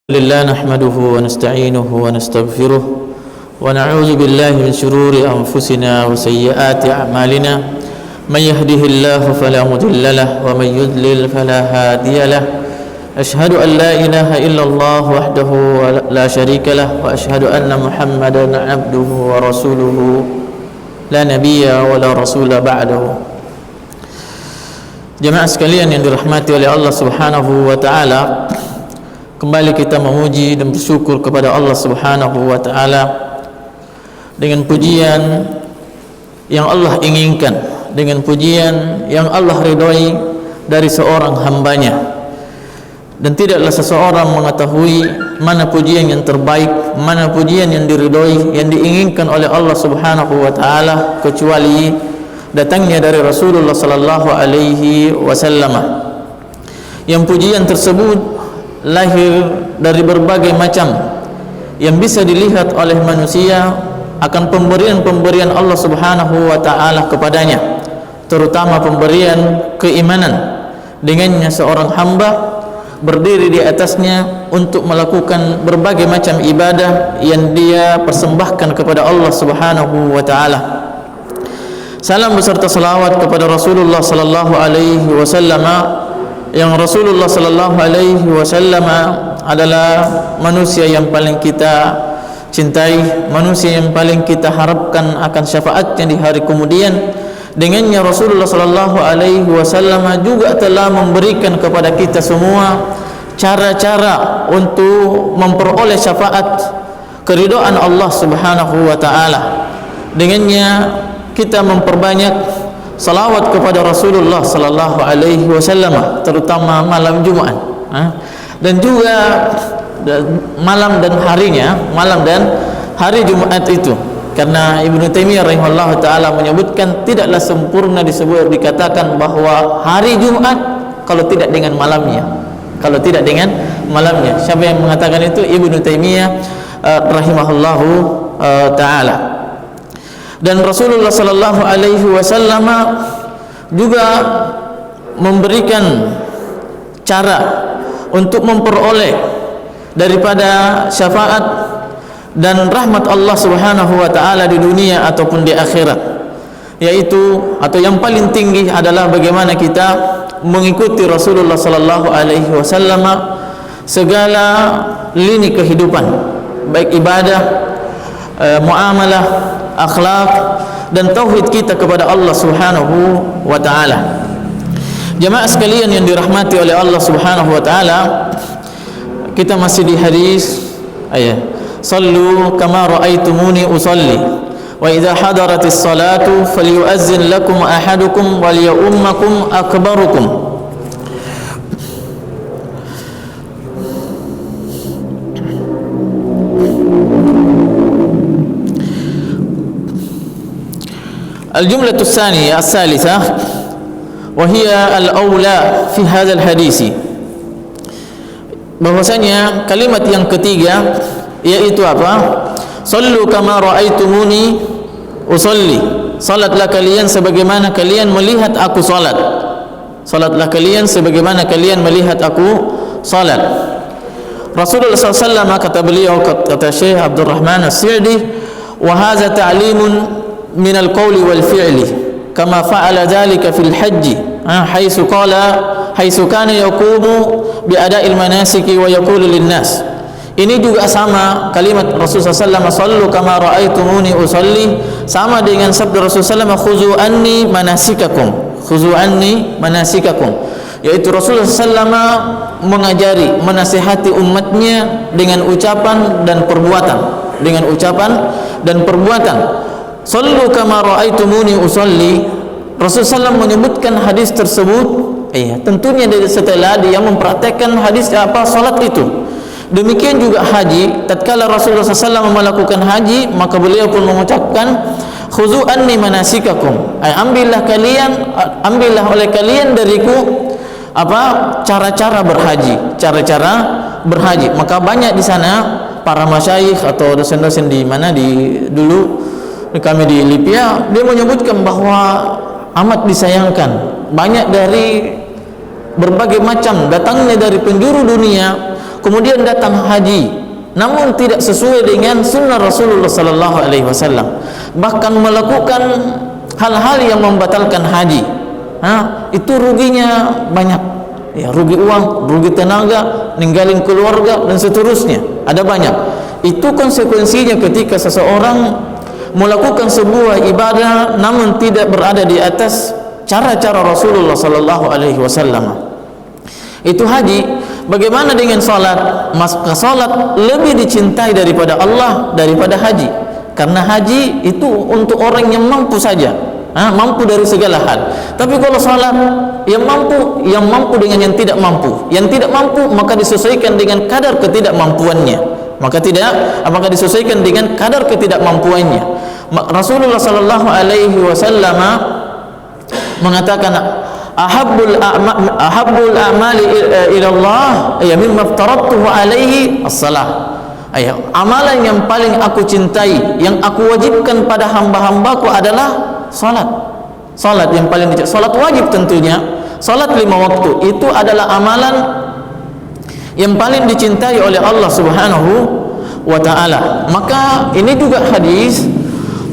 لله نحمده ونستعينه ونستغفره ونعوذ بالله من شرور أنفسنا وسيئات أعمالنا من يهده الله فلا مضل له ومن يضلل فلا هادي له أشهد أن لا إله إلا الله وحده لا شريك له وأشهد أن محمدا عبده ورسوله لا نبي ولا رسول بعده. Jemaah sekalian yang dirahmati oleh Allah Subhanahu wa taala, kembali kita memuji dan bersyukur kepada Allah Subhanahu wa taala dengan pujian yang Allah inginkan, dengan pujian yang Allah ridhoi dari seorang hambanya. Dan tidaklah seseorang mengetahui mana pujian yang terbaik, mana pujian yang diridhoi, yang diinginkan oleh Allah Subhanahu wa taala kecuali datangnya dari Rasulullah sallallahu alaihi wasallam. Yang pujian tersebut lahir dari berbagai macam yang bisa dilihat oleh manusia akan pemberian-pemberian Allah Subhanahu wa taala kepadanya, terutama pemberian keimanan. Dengannya seorang hamba berdiri di atasnya untuk melakukan berbagai macam ibadah yang dia persembahkan kepada Allah Subhanahu wa taala. Salam beserta salawat kepada Rasulullah sallallahu alaihi wasallam, yang Rasulullah sallallahu alaihi wasallam adalah manusia yang paling kita cintai, manusia yang paling kita harapkan akan syafaatnya di hari kemudian. Dengannya Rasulullah sallallahu alaihi wasallam juga telah memberikan kepada kita semua cara-cara untuk memperoleh syafaat keridhaan Allah Subhanahu wa taala. Dengannya kita memperbanyak salawat kepada Rasulullah sallallahu alaihi wasallam, terutama malam Jumat, dan juga malam dan harinya, malam dan hari Jumat itu. Karena Ibnu Taimiyah rahimahullah taala menyebutkan tidaklah sempurna dikatakan bahwa hari Jumat kalau tidak dengan malamnya. Kalau tidak dengan malamnya. Siapa yang mengatakan itu? Ibnu Taimiyah rahimahullahu taala. Dan Rasulullah sallallahu alaihi wasallam juga memberikan cara untuk memperoleh daripada syafaat dan rahmat Allah Subhanahu wa taala di dunia ataupun di akhirat, yaitu atau yang paling tinggi adalah bagaimana kita mengikuti Rasulullah sallallahu alaihi wasallam segala lini kehidupan, baik ibadah, muamalah, akhlak dan tauhid kita kepada Allah Subhanahu wa taala. Jemaah sekalian yang dirahmati oleh Allah Subhanahu wa taala, kita masih di hadis sallu kama raaitumuni usalli wa idza hadaratis salatu falyu'azzin lakum ahadukum wal ya'ummakum akbarukum. الجملة الثانية الثالثة وهي الأولى في هذا الحديث، bahwasanya kalimat yang ketiga yaitu apa? Sallu kama raaitumuni usalli. Salatlah kalian sebagaimana kalian melihat aku salat. Salatlah kalian sebagaimana kalian melihat aku salat. Rasulullah SAW kata beliau, kata Syekh Abdul Rahman As-Sa'di, wa hadza ta'limun min al-qawli wal fi'li kama fa'ala dhalika fil hajj haitsu kana yaqumu bi ada'il manasiki wa yaqulu lin nas. Ini juga sama kalimat Rasulullah SAW, sallu kama raaitumuni usalli, sama dengan sabda Rasulullah SAW, khuzu anni manasikakum, khuzu anni manasikakum, yaitu Rasulullah SAW mengajari, menasihati umatnya dengan ucapan dan perbuatan, dengan ucapan dan perbuatan. Sallu kama raaitumuni usalli. Rasulullah SAW menyebutkan hadis tersebut, tentunya setelah dia mempraktekkan hadis salat itu. Demikian juga haji, tatkala Rasulullah SAW melakukan haji, maka beliau pun mengucapkan khuzu anni manasikakum, ambillah oleh kalian dariku cara-cara berhaji, cara-cara berhaji. Maka banyak di sana para masyayikh atau dosen-dosen di mana dulu kami di Libya, dia menyebutkan bahwa amat disayangkan banyak dari berbagai macam datangnya dari penjuru dunia, kemudian datang haji, namun tidak sesuai dengan sunnah Rasulullah sallallahu alaihi wasallam, bahkan melakukan hal-hal yang membatalkan haji, itu ruginya banyak, ya, rugi uang, rugi tenaga, ninggalin keluarga dan seterusnya, ada banyak. Itu konsekuensinya ketika seseorang melakukan sebuah ibadah namun tidak berada di atas cara-cara Rasulullah sallallahu alaihi wasallam. Itu haji. Bagaimana dengan salat? Maka salat lebih dicintai daripada Allah daripada haji. Karena haji itu untuk orang yang mampu saja, mampu dari segala hal. Tapi kalau salat, yang mampu dengan yang tidak mampu. Yang tidak mampu maka disesuaikan dengan kadar ketidakmampuannya. Maka disesuaikan dengan kadar ketidakmampuannya. Rasulullah sallallahu alaihi wasallam mengatakan, ahabbul a'mali ila Allah ya mimma aftaradtuhu alaihi as-salah. Amalan yang paling aku cintai, yang aku wajibkan pada hamba-hambaku adalah salat. Salat yang paling dicintai, salat wajib tentunya. Salat 5 waktu itu adalah amalan yang paling dicintai oleh Allah Subhanahu wa taala. Maka ini juga hadis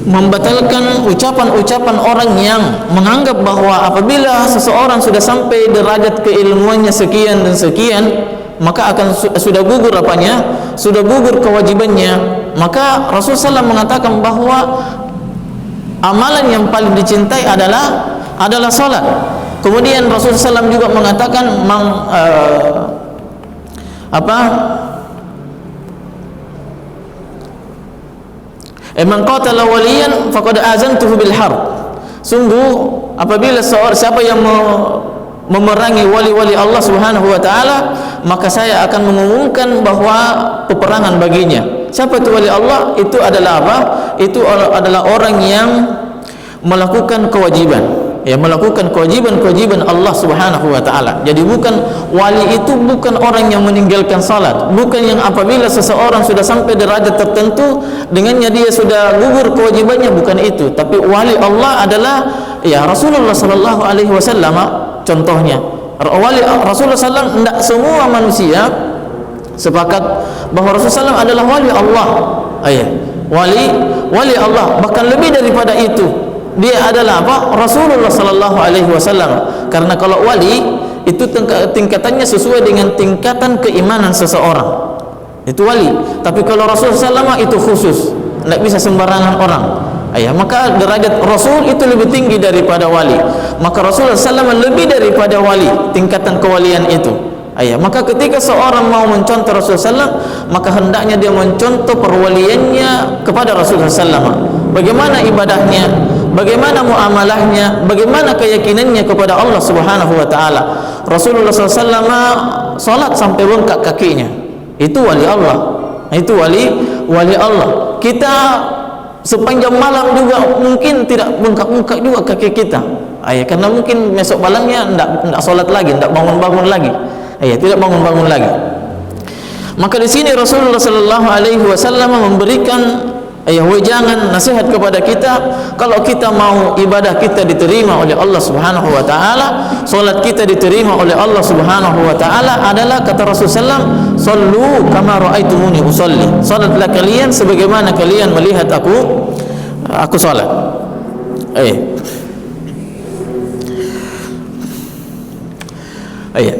membatalkan ucapan-ucapan orang yang menganggap bahwa apabila seseorang sudah sampai derajat keilmuannya sekian dan sekian, maka akan sudah gugur apanya? Sudah gugur kewajibannya. Maka Rasulullah SAW mengatakan bahwa amalan yang paling dicintai adalah salat. Kemudian Rasulullah SAW juga mengatakan man qatala waliyan faqad azantuhu bil harb. Sungguh apabila siapa yang memerangi wali-wali Allah Subhanahu wa taala, maka saya akan mengumumkan bahwa peperangan baginya. Siapa itu wali Allah? Itu adalah apa? Itu adalah orang yang melakukan kewajiban, ya, melakukan kewajiban Allah Subhanahu wa taala. Jadi wali itu bukan orang yang meninggalkan salat, bukan yang apabila seseorang sudah sampai derajat tertentu dengannya dia sudah gugur kewajibannya, bukan itu. Tapi wali Allah adalah, ya, Rasulullah sallallahu alaihi wasallam contohnya. Wali Rasulullah sallallahu, tidak semua manusia sepakat bahwa Rasulullah sallallahu adalah wali Allah. Wali Allah, bahkan lebih daripada itu. Dia adalah apa? Rasulullah sallallahu alaihi wasallam. Karena kalau wali itu tingkatannya sesuai dengan tingkatan keimanan seseorang. Itu wali. Tapi kalau Rasulullah SAW itu khusus, tidak bisa sembarangan orang. Maka derajat Rasul itu lebih tinggi daripada wali. Maka Rasulullah SAW lebih daripada wali, tingkatan kewalian itu. Maka ketika seorang mau mencontoh Rasulullah SAW, maka hendaknya dia mencontoh perwaliannya kepada Rasulullah SAW. Bagaimana ibadahnya, bagaimana muamalahnya, bagaimana keyakinannya kepada Allah Subhanahu wa taala. Rasulullah SAW salat sampai bengkak kakinya. Itu wali Allah. Itu wali Allah. Kita sepanjang malam juga mungkin tidak bengkak-bengkak juga kaki kita. Karena mungkin besok malamnya tidak salat lagi, tidak bangun-bangun lagi. Tidak bangun-bangun lagi. Maka di sini Rasulullah sallallahu alaihi wasallam memberikan wejangan, nasihat kepada kita. Kalau kita mau ibadah kita diterima oleh Allah Subhanahu wa taala, salat kita diterima oleh Allah Subhanahu wa taala, adalah kata Rasulullah sallallahu, "Shallu kama raaitumuni usalli." Salatlah kalian sebagaimana kalian melihat aku salat.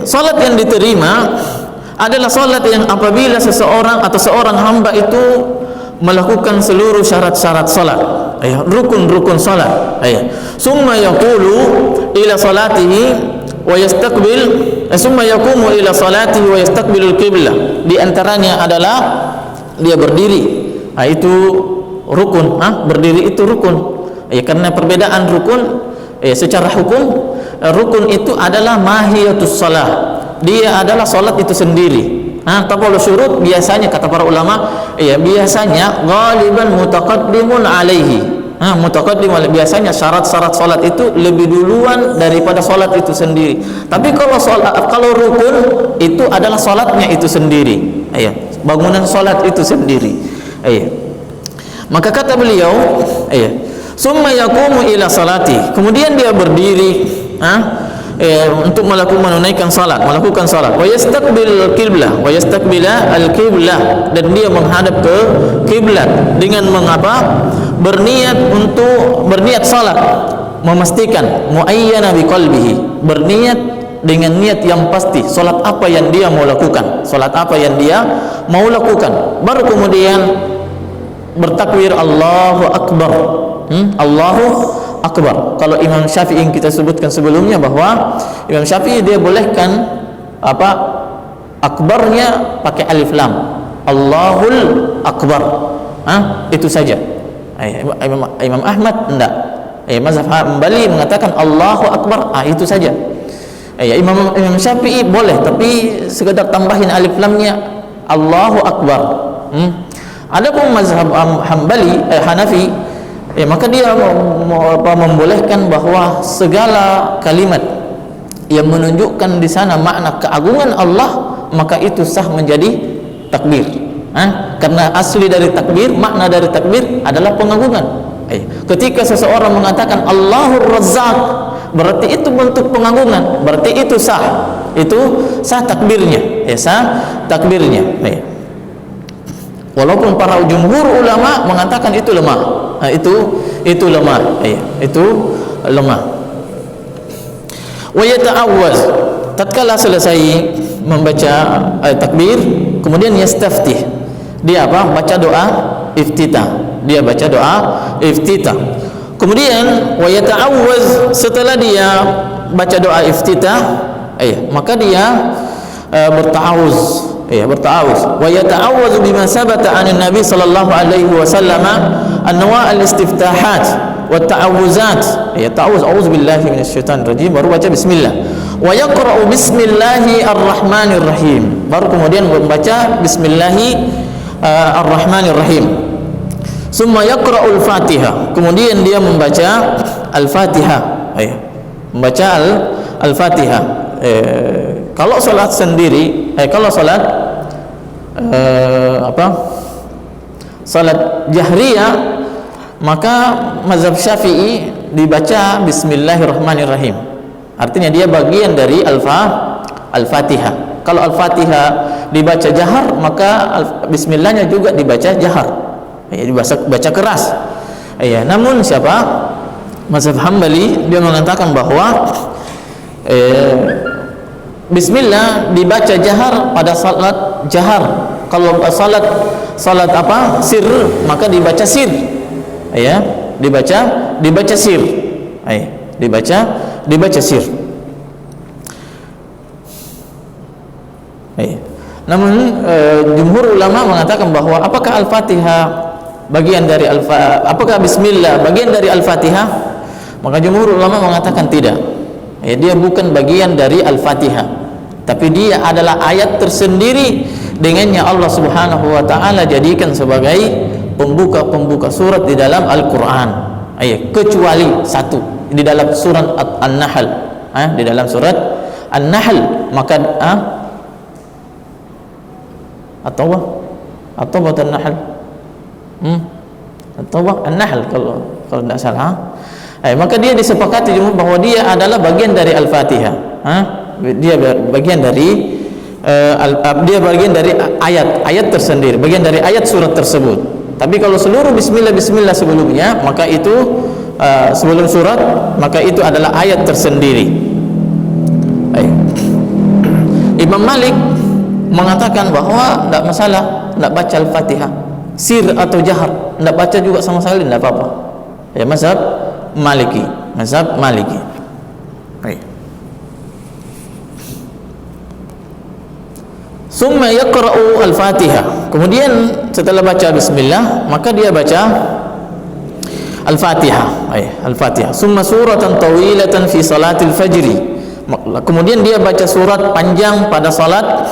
Salat yang diterima adalah salat yang apabila seseorang atau seorang hamba itu melakukan seluruh syarat-syarat salat, rukun-rukun salat. Summa yaqulu ila salatihi wa yastaqbil, summa yaqumu ila salatihi wa yastaqbilul qiblah. Di antaranya adalah dia berdiri. Itu rukun, berdiri itu rukun. Karena perbedaan rukun secara hukum, rukun itu adalah mahiyatus salah. Dia adalah salat itu sendiri. Tapi kalau syurut biasanya kata para ulama, biasanya ghaliban mutaqaddimun alaihi. Biasanya syarat-syarat salat itu lebih duluan daripada salat itu sendiri. Tapi kalau rukun itu adalah salatnya itu sendiri. Bangunan salat itu sendiri. Maka kata beliau, summa yaqumu ila salati. Kemudian dia berdiri, untuk menunaikan salat, melakukan salat. Wa yastaqbil qiblah, wa yastaqbila al-qiblah, dan dia menghadap ke kiblat dengan mengapa? Berniat salat, memastikan muayyana biqalbihi, berniat dengan niat yang pasti salat apa yang dia mau lakukan, salat apa yang dia mau lakukan. Baru kemudian bertakbir Allahu akbar. Allahu akbar. Kalau Imam Syafi'i yang kita sebutkan sebelumnya, bahwa Imam Syafi'i dia bolehkan akbarnya pakai alif lam, Allahul akbar, itu saja. Imam Ahmad enggak. Mazhab Hambali mengatakan Allahu akbar, itu saja. Imam Syafi'i boleh, tapi sekedar tambahin alif lamnya Allahu akbar. Adapun mazhab Hambali, Hanafi, maka dia membolehkan bahwa segala kalimat yang menunjukkan di sana makna keagungan Allah, maka itu sah menjadi takbir. Karena asli dari takbir, makna dari takbir adalah pengagungan. Ketika seseorang mengatakan Allahur Razzaq, berarti itu bentuk pengagungan, berarti itu sah takbirnya, sah takbirnya. Walaupun para jumhur ulama mengatakan itu lemah, itu lemah, itu lemah. Wa yata'awwaz, tatkala selesai membaca takbir, kemudian yastaftih, dia baca doa iftitah, kemudian wa yata'awwaz, setelah dia baca doa iftitah, maka dia berta'awuz, wa yata'awwazu bima sabata 'anil nabi sallallahu alaihi wasallam anwa' al-istiftahat wa ta'awuzat. Ta'awuz, auzubillahi minasyaitanir rajim, baru baca bismillah. Wa yaqra'u bismillahi ar-rahmanir rahim, baru kemudian membaca bismillahi ar-rahmanir rahim. Summa yaqra'ul fatihah, kemudian dia membaca al-fatihah, membaca al-fatihah. Kalau salat sendiri, kalau salat salat jahriyah, maka mazhab Syafi'i dibaca bismillahirrahmanirrahim. Artinya dia bagian dari al-Fatihah. Kalau al-Fatihah dibaca jahar, maka bismillahnya juga dibaca jahar, dibaca keras. Namun mazhab Hambali dia mengatakan bahwa bismillah dibaca jahar pada salat jahar. Kalau salat sir, maka dibaca sir, dibaca sir, dibaca sir. Namun jumhur ulama mengatakan bahwa apakah al-Fatihah bagian dari apakah bismillah bagian dari al-Fatihah? Maka jumhur ulama mengatakan tidak. Dia bukan bagian dari al-Fatihah, tapi dia adalah ayat tersendiri, dengannya Allah Subhanahu wa taala jadikan sebagai pembuka surat di dalam Al-Qur'an. Kecuali satu, di dalam surat An-Nahl. Di dalam surat An-Nahl, maka atau An-Nahl. Atau An-Nahl kalau tidak salah. Maka dia disepakati jumhur bahwa dia adalah bagian dari Al-Fatihah. Dia bagian dari ayat tersendiri, bagian dari ayat surat tersebut. Tapi kalau seluruh bismillah sebelumnya, maka itu sebelum surat, maka itu adalah ayat tersendiri. Imam Malik mengatakan bahwa tidak masalah tidak baca Al-Fatihah sir atau jahar, tidak baca juga sama sekali tidak apa-apa. Mazhab Maliki. Summa yaqra'u al-Fatihah, kemudian setelah baca bismillah, maka dia baca al-Fatihah. Al-Fatihah. Summa suratan tawilatan fi salatil fajri, kemudian dia baca surat panjang pada salat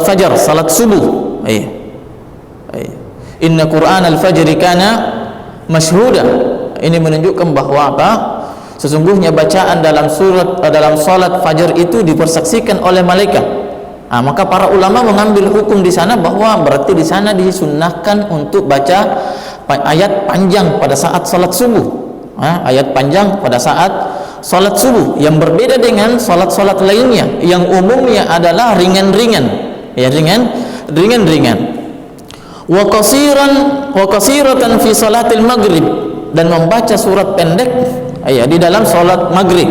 fajar, salat subuh. Inna Qur'an al-fajri kana mashhuda. Ini menunjukkan bahwa sesungguhnya bacaan dalam salat fajar itu dipersaksikan oleh malaikat. Maka para ulama mengambil hukum di sana bahwa berarti di sana disunnahkan untuk baca ayat panjang pada saat salat subuh. Ayat panjang pada saat salat subuh yang berbeda dengan salat-salat lainnya yang umumnya adalah ringan-ringan, ya ringan-ringan. Wa qasiratan fi salatil maghrib, dan membaca surat pendek ya di dalam salat maghrib.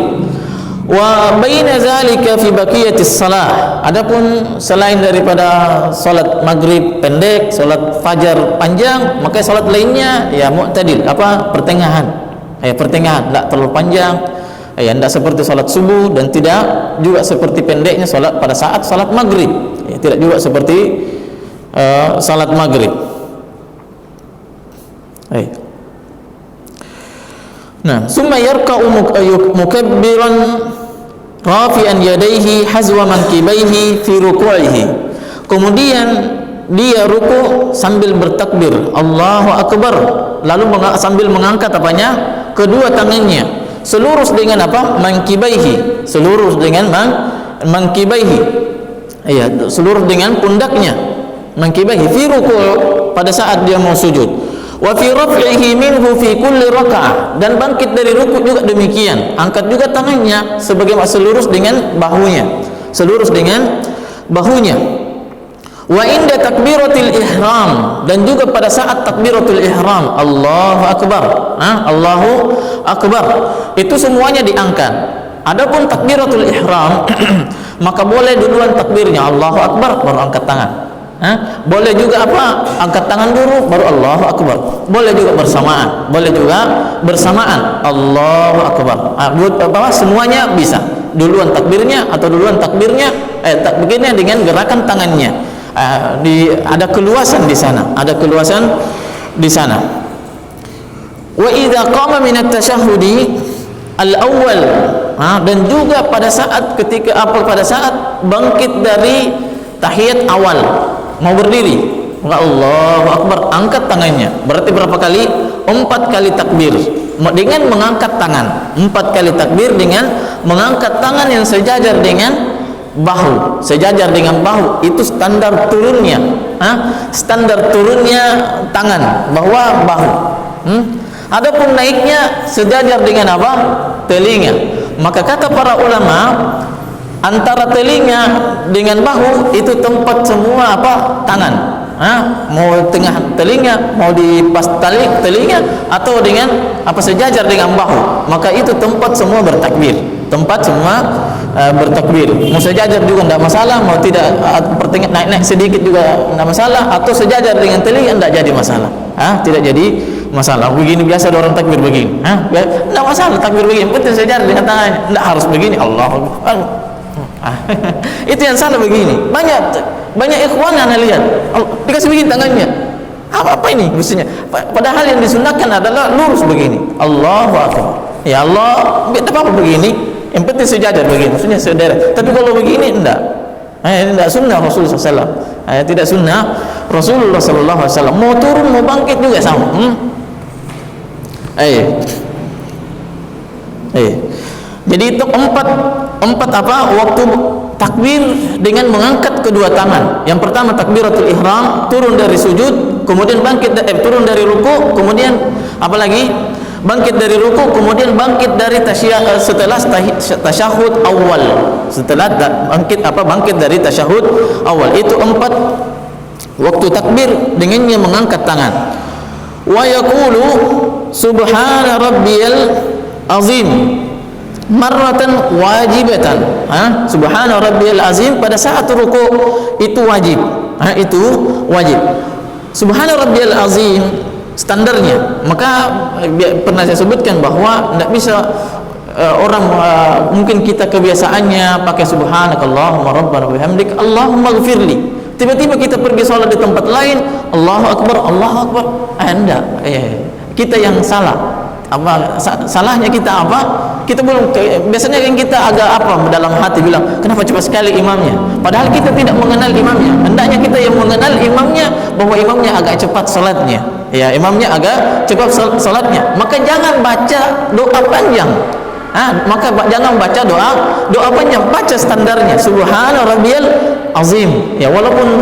Wa baina zalika fi baqiyatis salah. Adapun selain daripada salat maghrib pendek, salat fajar panjang, maka salat lainnya ya mu'tadil, pertengahan. Pertengahan, tidak terlalu panjang, tidak seperti salat subuh dan tidak juga seperti pendeknya salat pada saat salat maghrib. Tidak juga seperti salat maghrib. Nah, summa yarka'u mukabbiran rafi'an yadayhi hazwa mankibaihi fi ruku'ihi. Kemudian dia ruku sambil bertakbir Allahu akbar, lalu sambil mengangkat apanya? Kedua tangannya selurus dengan mankibaihi, selurus dengan mankibaihi. Selurus dengan pundaknya, mankibaihi fi ruku', pada saat dia mau sujud. Wa fi raf'ihi minhu fi kulli raka'ah, dan bangkit dari rukuk juga demikian, angkat juga tangannya sebagaimana selurus dengan bahunya, selurus dengan bahunya. Wa inda takbiratil ihram, dan juga pada saat takbiratul ihram Allahu akbar, Allahu akbar, itu semuanya diangkat. Adapun takbiratul ihram maka boleh duluan takbirnya Allahu akbar baru angkat tangan. Boleh juga angkat tangan dulu baru Allahu akbar. Boleh juga bersamaan, Allahu akbar. Semuanya bisa. Duluan takbirnya atau duluan takbirnya begini dengan gerakan tangannya. Ada keluasan di sana, Wa idza qama min at-tashahhudi al-awwal, dan juga pada saat bangkit dari tahiyat awal, mau berdiri, maka Allahu akbar, angkat tangannya. Berarti berapa kali? 4 kali takbir dengan mengangkat tangan. 4 kali takbir dengan mengangkat tangan yang sejajar dengan bahu, itu standar turunnya. Standar turunnya tangan bahwa bahu. Adapun naiknya sejajar dengan telinga. Maka kata para ulama, antara telinga dengan bahu itu tempat semua tangan. Mau tengah telinga, mau di pas telinga, atau dengan sejajar dengan bahu, maka itu tempat semua bertakbir. Mau sejajar juga tidak masalah, mau tidak pertengahan naik sedikit juga tidak masalah, atau sejajar dengan telinga tidak jadi masalah. Tidak jadi masalah. Begini biasa ada orang takbir begini. Tidak masalah takbir begini, penting sejajar dengan tangannya. Tidak harus begini Allahu akbar. Itu yang salah begini. Banyak ikhwan yang lihat dikasih begini tangannya. Apa ini mestinya? Padahal yang disunahkan adalah lurus begini. Allahu akbar. Ya Allah, tidak apa-apa begini. Yang penting sejajar begini. Maksudnya saudara. Tapi kalau begini enggak. Ini tidak sunnah Rasulullah SAW. Tidak sunnah Rasulullah SAW. Mau turun mau bangkit juga sama. Jadi itu empat waktu takbir dengan mengangkat kedua tangan. Yang pertama takbiratul ihram, turun dari sujud, kemudian turun dari ruku, kemudian bangkit dari ruku, kemudian bangkit dari setelah tasyahud awal. Setelah bangkit dari tasyahud awal. Itu 4 waktu takbir dengannya mengangkat tangan. Wa yaqulu subhana rabbiyal azim marratan wajibatan. Subhana rabbiyal azim pada saat ruku itu wajib. Itu wajib. Subhana rabbiyal azim standarnya. Maka pernah saya sebutkan bahwa tidak bisa orang mungkin kita kebiasaannya pakai subhanakallahumma rabbana bihamdik Allahumma ighfirli. Tiba-tiba kita pergi sholat di tempat lain, Allahu akbar, Allahu akbar. Enggak. Kita yang salah. Salahnya kita kita belum, biasanya yang kita agak dalam hati bilang, kenapa cepat sekali imamnya, padahal kita tidak mengenal imamnya. Hendaknya kita yang mengenal imamnya, bahwa imamnya agak cepat salatnya, imamnya agak cepat salatnya. Maka jangan baca doa panjang, maka jangan baca doa panjang, baca standarnya subhana rabbiyal azim. Walaupun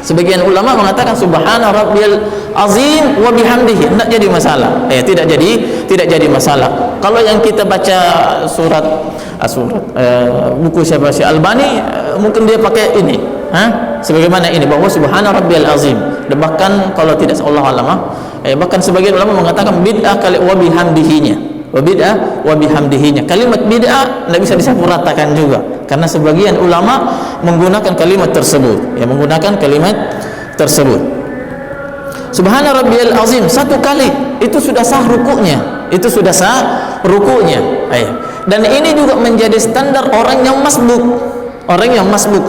sebagian ulama mengatakan subhana rabbiyal azim wa bihamdihi, tidak jadi masalah. Tidak jadi masalah. Kalau yang kita baca buku siapa si Albani, mungkin dia pakai ini, sebagaimana ini, bahwa subhana rabbiyal azim. Dan bahkan kalau tidak Allah ulama, bahkan sebagian ulama mengatakan bid'ah kali wa bihamdihinya. Wa bid'ah wa bihamdihinya. Kalimat bid'ah tidak bisa disampuratakan juga, karena sebagian ulama menggunakan kalimat tersebut, menggunakan kalimat tersebut. Subhana rabbiyal azim satu kali itu sudah sah rukuknya, dan ini juga menjadi standar orang yang masbuk.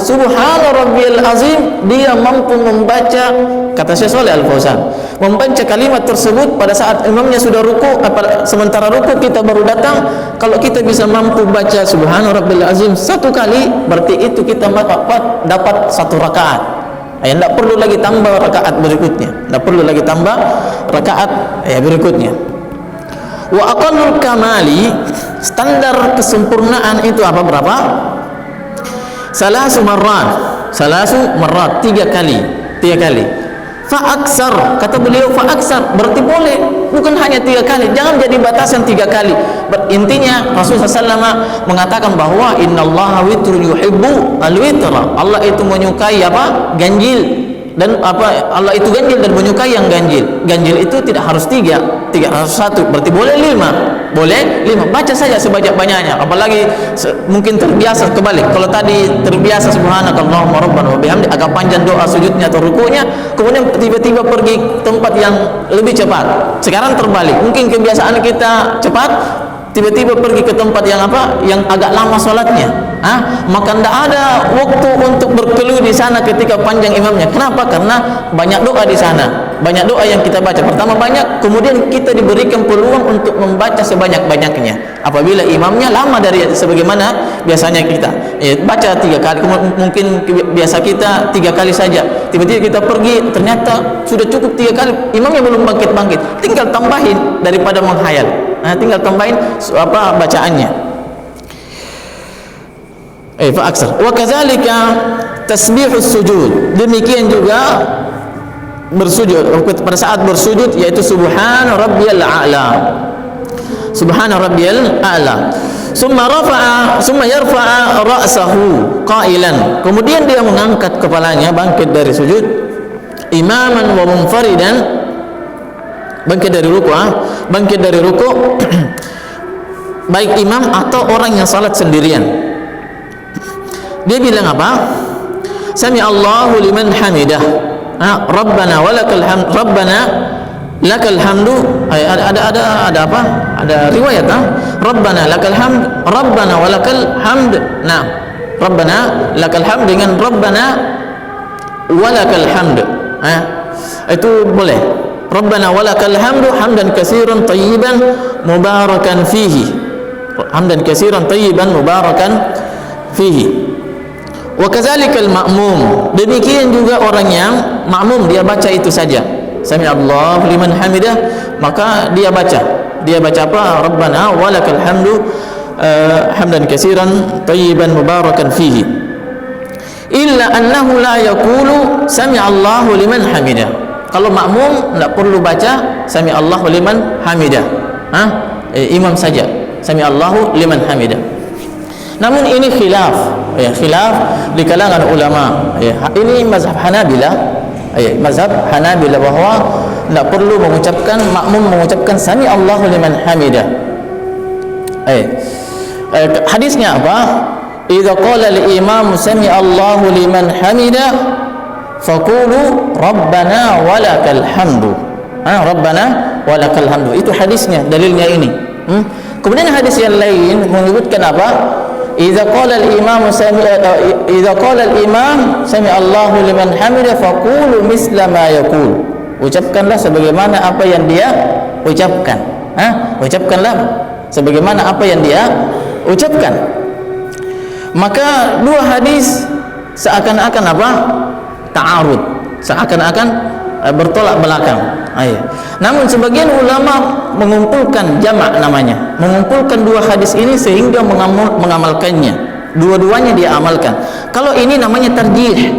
Subhana rabbiyal azim, dia mampu membaca, kata Syekh Shalih Al Fauzan, membaca kalimat tersebut pada saat imamnya sudah ruku, sementara ruku kita baru datang. Kalau kita bisa mampu baca subhana rabbiyal azim satu kali, berarti itu kita dapat satu rakaat. Tidak perlu lagi tambah rakaat berikutnya. Wa aqallul kamali, standar kesempurnaan itu apa? Berapa? Salasu marrat, tiga kali. Fa aksar, kata beliau, fa aksar berarti boleh, bukan hanya 3 kali, jangan jadi batasan 3 kali. Intinya Rasulullah SAW mengatakan bahwa innallaha witrun yuhibbu al-witra, Allah itu menyukai ganjil, dan Allah itu ganjil dan menyukai yang ganjil. Ganjil itu tidak harus 3 harus 1, berarti boleh 5, baca saja sebanyak-banyaknya. Apalagi mungkin terbiasa kebalik, kalau tadi terbiasa subhanakallahumma rabbana wa bihamdi, agak panjang doa sujudnya atau rukunya, kemudian tiba-tiba pergi tempat yang lebih cepat. Sekarang terbalik, mungkin kebiasaan kita cepat, tiba-tiba pergi ke tempat yang agak lama sholatnya, maka tidak ada waktu untuk berkeluh di sana ketika panjang imamnya. Kenapa? Karena banyak doa di sana, banyak doa yang kita baca. Pertama banyak, kemudian kita diberikan peluang untuk membaca sebanyak-banyaknya. Apabila imamnya lama dari sebagaimana biasanya kita baca 3 kali, mungkin biasa kita 3 kali saja, tiba-tiba kita pergi, ternyata sudah cukup 3 kali, imamnya belum bangkit, tinggal tambahin daripada menghayal. Tinggal tambahin bacaannya. Fa aksar. Wa kadzalika tasbihus sujud. Demikian juga bersujud, pada saat bersujud, yaitu subhana rabbiyal a'la. Summa yarfa'a ra'sahu qailan. Kemudian dia mengangkat kepalanya, bangkit dari sujud, imaman wa munfaridan, bangkit dari ruku, baik imam atau orang yang salat sendirian. Dia bilang apa? Sami Allahu liman hamidah, Rabbana walakal hamd, Rabbana lakal hamdu. Ada apa? Ada riwayat, Rabbana lakal hamd, Rabbana walakal hamd. Rabbana lakal hamd dengan Rabbana walakal hamd. Itu boleh. Rabbana walakal hamdu hamdan katsiran tayyiban mubarakan fihi. Wa kadzalikal ma'mum. Demikian juga orang yang makmum, dia baca itu saja. Sami Allahu liman hamidah, maka dia baca apa? Rabbana walakal hamdu hamdan katsiran tayyiban mubarakan fihi. Illa annahu la yaqulu sami Allahu liman hamidah. Kalau makmum tidak perlu baca sami Allahu liman hamidah. Imam saja sami Allahu liman hamidah. Namun ini khilaf di kalangan ulama. Ini mazhab Hanabilah, bahwa tidak perlu makmum mengucapkan sami Allahu liman hamidah. Hadisnya apa? Idza qala al-imam sami Allahu liman hamidah faqulu rabbana walakal hamdu. Rabbana walakal hamdu. Itu hadisnya, dalilnya ini. Kemudian hadis yang lain menyebutkan apa? Idza qala al-imam sami Allahu liman hamidah faqulu misla ma yaqul. Ucapkanlah sebagaimana apa yang dia ucapkan. Ucapkanlah sebagaimana apa yang dia ucapkan. Maka dua hadis seakan-akan apa? Ta'arud, seakan-akan bertolak belakang. Namun sebagian ulama mengumpulkan jamak namanya, mengumpulkan dua hadis ini sehingga mengamalkannya. Dua-duanya dia amalkan. Kalau ini namanya tarjih.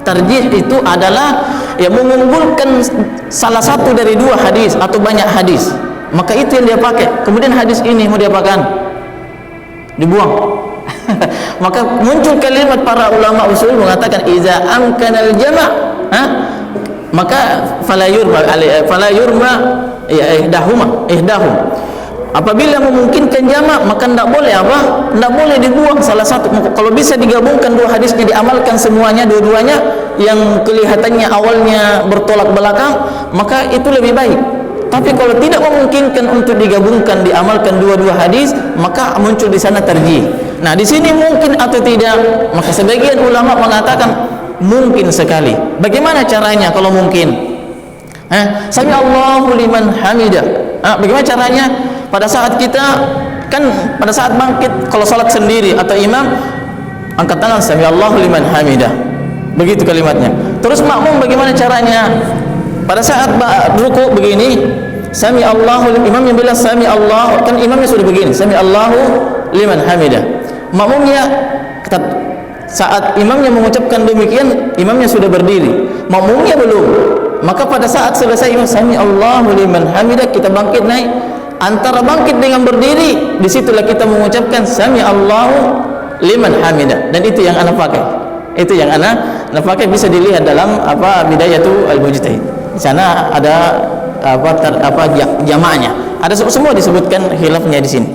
Tarjih itu adalah mengumpulkan salah satu dari dua hadis atau banyak hadis. maka itu yang dia pakai. Kemudian hadis ini mau diapakan? Dibuang. Maka muncul kalimat para ulama usul mengatakan iza amkanal jama', maka fala yurma ihdahum. Apabila memungkinkan jamak, maka tidak boleh tidak boleh dibuang salah satu. Kalau bisa digabungkan dua hadis, diamalkan semuanya, dua-duanya yang kelihatannya awalnya bertolak belakang, maka itu lebih baik. Tapi kalau tidak memungkinkan untuk digabungkan, diamalkan dua-dua hadis, maka muncul di sana tarjih. Nah, di sini mungkin atau tidak, maka sebagian ulama mengatakan mungkin sekali. Bagaimana caranya kalau mungkin? Sami Allahu liman hamidah. Bagaimana caranya? Pada saat kita pada saat bangkit, kalau salat sendiri atau imam, angkat tangan sami Allahu liman hamidah. Begitu kalimatnya. Terus makmum bagaimana caranya? Pada saat ruku begini, sami Allahu, imam yang bilang sami Allah, kan imamnya sudah begini, sami Allahu liman hamidah. Makmumnya saat imamnya mengucapkan demikian, imamnya sudah berdiri, makmumnya belum. Maka pada saat selesai imam sami Allahu liman hamidah, kita bangkit naik. Antara bangkit dengan berdiri, disitulah kita mengucapkan sami Allahu liman hamidah. Dan itu yang anak pakai. Itu yang anak pakai, bisa dilihat dalam Bidayatul Mujtahid. Di sana ada jamaahnya. Ada semua disebutkan khilafnya di sini.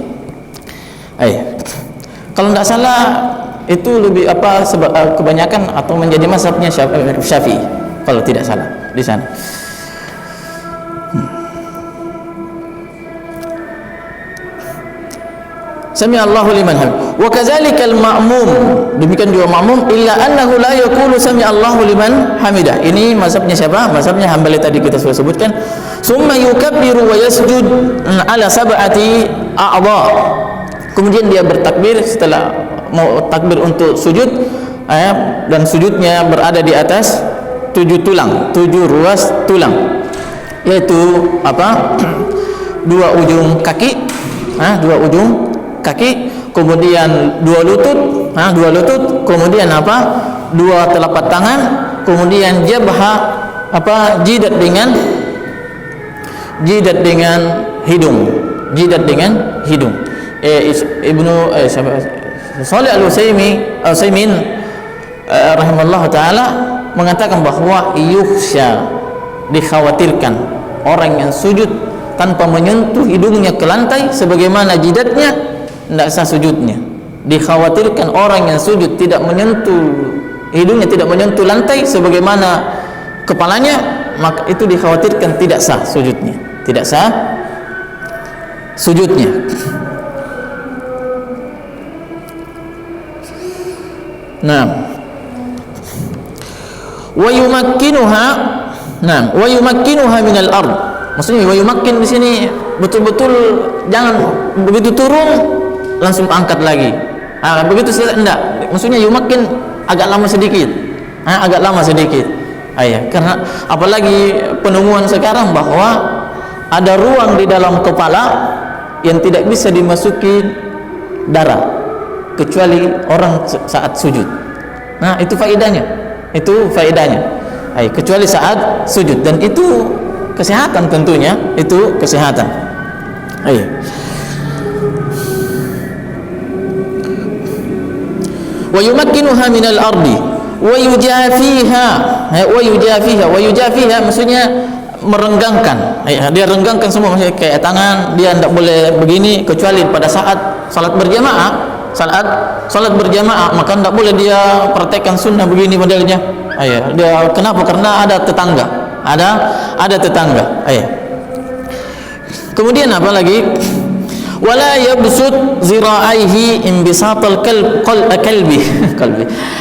Kalau tidak salah itu lebih kebanyakan atau menjadi mazhabnya Syafi'i. Kalau tidak salah di sana. Sami Allahu liman hamidah. Wa kadzalikal ma'mum, demikian juga ma'mum, illa annahu la yaqulu sami Allahu liman hamidah. Ini mazhabnya siapa? Mazhabnya Hambali tadi kita sudah sebutkan. Summa yukabbiru wa yasjud ala sab'ati a'dha. Kemudian dia bertakbir setelah mau takbir untuk sujud, dan sujudnya berada di atas 7 tulang, 7 ruas tulang, yaitu dua ujung kaki, kemudian dua lutut, kemudian dua telapak tangan, kemudian jabha, jidat dengan hidung. Ibnu Shalih Al-Utsaimin rahimahullah taala mengatakan bahwa yukhsha, dikhawatirkan orang yang sujud tanpa menyentuh hidungnya ke lantai sebagaimana jidatnya, tidak sah sujudnya. Dikhawatirkan orang yang sujud tidak menyentuh hidungnya, tidak menyentuh lantai sebagaimana kepalanya, maka itu dikhawatirkan tidak sah sujudnya. Tidak sah sujudnya. Nah, wa yumakkinuha minal ard. Maksudnya wa yumakkin di sini betul-betul jangan begitu turun langsung angkat lagi. Begitu enggak. Maksudnya yumakkin agak lama sedikit. Karena apalagi penemuan sekarang bahwa ada ruang di dalam kepala yang tidak bisa dimasuki darah kecuali orang saat sujud. Nah, itu faedahnya. Kecuali saat sujud, dan itu kesehatan tentunya, itu kesehatan. Wa yumakkinuha minal ardi wa yujafiha maksudnya merenggangkan. Dia renggangkan semua, maksudnya kayak tangan dia tidak boleh begini kecuali pada saat salat berjamaah. Salat berjamaah maka tidak boleh dia praktekkan sunnah begini modelnya. Dia kenapa? Karena ada tetangga. Kemudian apa lagi? Wala yabsut zira'aihi imbisatal kalbi.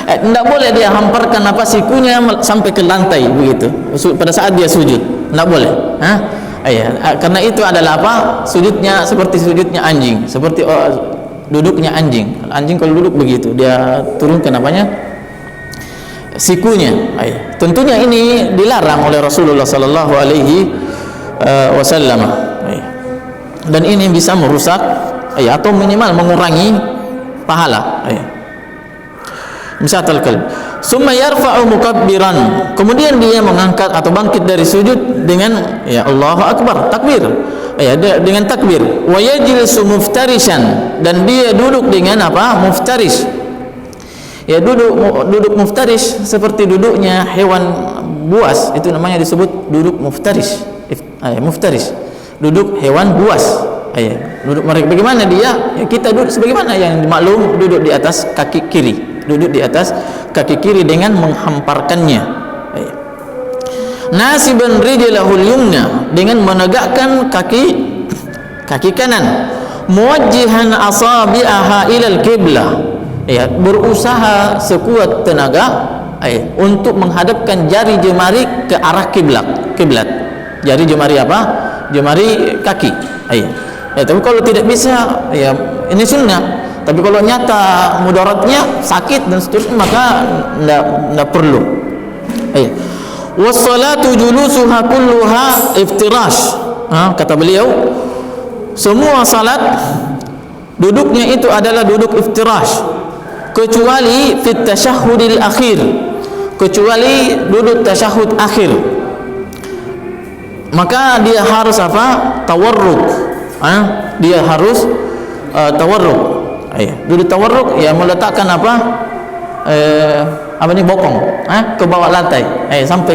Tidak boleh dia hamparkan sikunya sampai ke lantai begitu pada saat dia sujud. Tidak boleh. Karena itu adalah sujudnya seperti sujudnya anjing, seperti duduknya anjing. Anjing kalau duduk begitu, dia turunkan sikunya. Tentunya ini dilarang oleh Rasulullah sallallahu alaihi wasallam. Dan ini bisa merusak atau minimal mengurangi pahala. Misatal qalb. Summa yarfa'u mukabbiran. Kemudian dia mengangkat atau bangkit dari sujud dengan Allahu akbar, takbir. dengan takbir. Wa yajlisu muftarishan, dan dia duduk dengan apa? Muftaris. Ya, duduk muftaris seperti duduknya hewan buas, itu namanya disebut duduk muftaris. Muftaris, duduk hewan buas. Duduk mereka bagaimana dia? Ya, kita duduk sebagaimana yang maklum, duduk di atas kaki kiri, duduk di atas kaki kiri dengan menghamparkannya. Nasiban rijlahul yumna, dengan menegakkan kaki kanan. Muwajjihan asabi'aha ilal qiblah, berusaha sekuat tenaga untuk menghadapkan jari jemari ke arah kiblat. Jari jemari apa? Jemari kaki. Tapi kalau tidak bisa, ini sunnah. Tapi kalau nyata mudaratnya sakit dan seterusnya, maka tidak perlu. Wassalatu julusuha kulluha iftirash. Kata beliau, semua salat duduknya itu adalah duduk iftirash, kecuali fit tasyahhudil akhir, kecuali duduk tasyahud akhir, maka dia harus apa? Tawarruk. Dia harus tawarruk. Duduk tawarruk, meletakkan apa? Bokong ke bawah lantai, sampai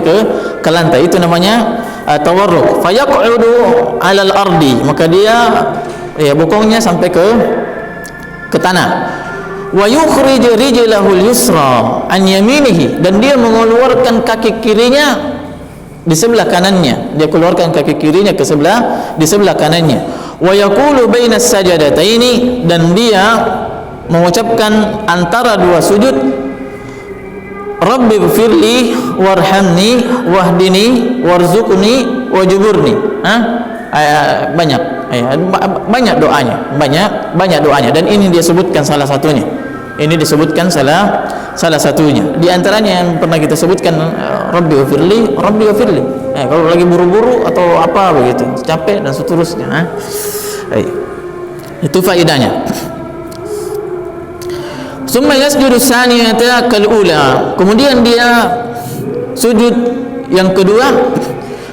ke lantai, itu namanya tawarruk. Fayaq'udu 'alal ardi, maka dia bokongnya sampai ke tanah. Wa yukhrij rijlahul yusra an yaminihi, dan dia mengeluarkan kaki kirinya di sebelah kanannya. Dia keluarkan kaki kirinya di sebelah kanannya. Wa yaqulu bainas sajadataini, dan dia mengucapkan antara dua sujud, Rabbi ighfirli warhamni wahdini warzuqni wajburni. Banyak doanya, dan ini dia sebutkan salah satunya. Salah satunya. Di antaranya yang pernah kita sebutkan, Rabbi ighfirli. Kalau lagi buru-buru atau apa begitu, capek dan seterusnya. Itu faedahnya. Summa yasjudu tsaniyata kal-ula, kemudian dia sujud yang kedua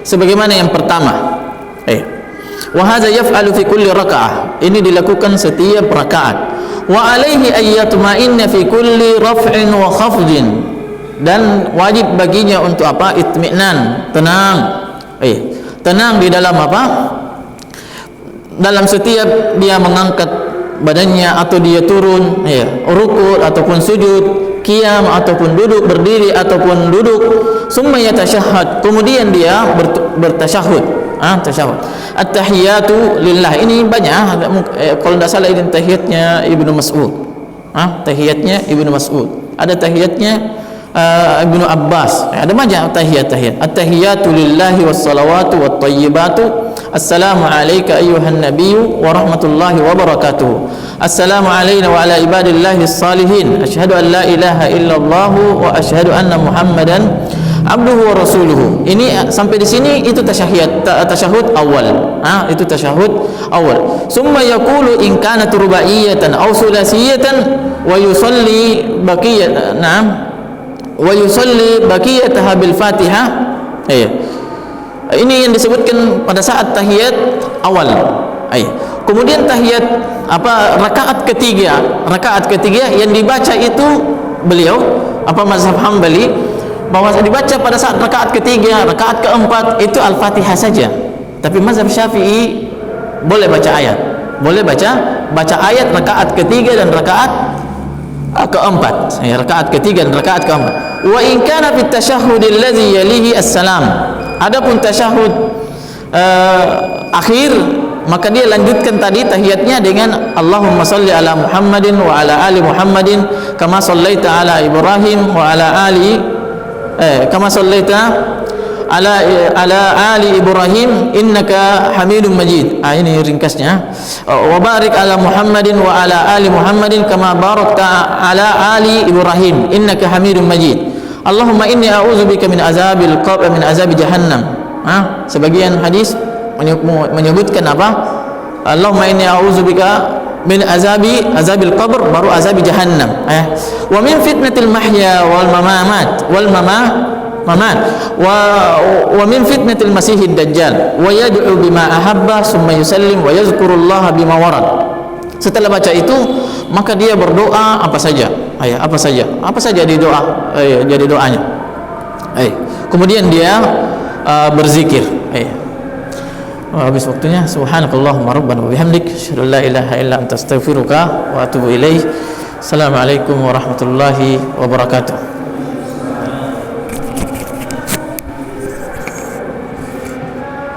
sebagaimana yang pertama. Wa hadza yaf'alu fi kulli raka'ah, ini dilakukan setiap rakaat. Wa alaihi ay yatma'inna fi kulli raf'in wa khafdin, dan wajib baginya untuk apa? Itmi'nan, tenang. Tenang di dalam apa? Dalam setiap dia mengangkat badannya, atau dia turun, rukuk ataupun sujud, qiyam ataupun duduk, berdiri ataupun duduk. Summa yatashahhad, kemudian dia bertasyahud. Tasyahud. At-tahiyatu lillah, ini banyak, kalau tidak salah ini tahiyatnya Ibnu Mas'ud. Tahiyatnya Ibnu Mas'ud. Ada tahiyatnya Ibnu Abbas. Ada banyak tahiyat. At-tahiyatu lillahi was-salawatu wat-thayyibatu. Assalamu alayka ayyuhan nabiyyu wa rahmatullahi wa barakatuh. Assalamu alayna wa ala ibadillahi as-salihin. Asyhadu an la ilaha illallah wa asyhadu anna Muhammadan abduhu wa rasuluhu. Ini sampai di sini itu tasyahud awal. Itu tasyahud awal. Summa yaqulu in kanat rubaiyatan aw sulasiyatan wa yusalli baqiyataha bil Fatihah. Ini yang disebutkan pada saat tahiyat awal. Kemudian tahiyat rakaat ketiga yang dibaca itu beliau mazhab Hambali, bahwa dibaca pada saat rakaat ketiga, rakaat keempat itu Al-Fatihah saja. Tapi mazhab Syafi'i boleh baca ayat. Boleh baca ayat rakaat ketiga dan rakaat keempat. Rakaat ketiga dan rakaat keempat. Wa in kana fit tasyahhud alladhi yalihi as-salam. Adapun tasyahud akhir, maka dia lanjutkan tadi tahiyatnya dengan Allahumma salli ala Muhammadin wa ala ali Muhammadin kama sallaita ala Ibrahim wa ala ali kama sallaita ala ali Ibrahim innaka Hamidum Majid. Ini ringkasnya. Wa barik ala Muhammadin wa ala ali Muhammadin kama barakta ala ali Ibrahim innaka Hamidum Majid. Allahumma inni a'udzubika min azabi jahannam. Sebagian hadis menyebutkan apa? Allahumma inni a'udzubika min azabil qabr, baru azabi jahannam. Wa min fitnatil mahya wal mamat wa min fitnatil masihid dajjal wa yad'u bima ahabba summa yusallim wa yazkurullaha bima warad. Setelah baca itu maka dia berdoa apa saja, apa saja di doa, jadi doanya. Kemudian dia berzikir. Habis waktunya. Subhanakallahumma rabbana wa bihamdik, asyhadu an la ilaha illa anta astaghfiruka wa atubu ilaik. Assalamualaikum warahmatullahi wabarakatuh.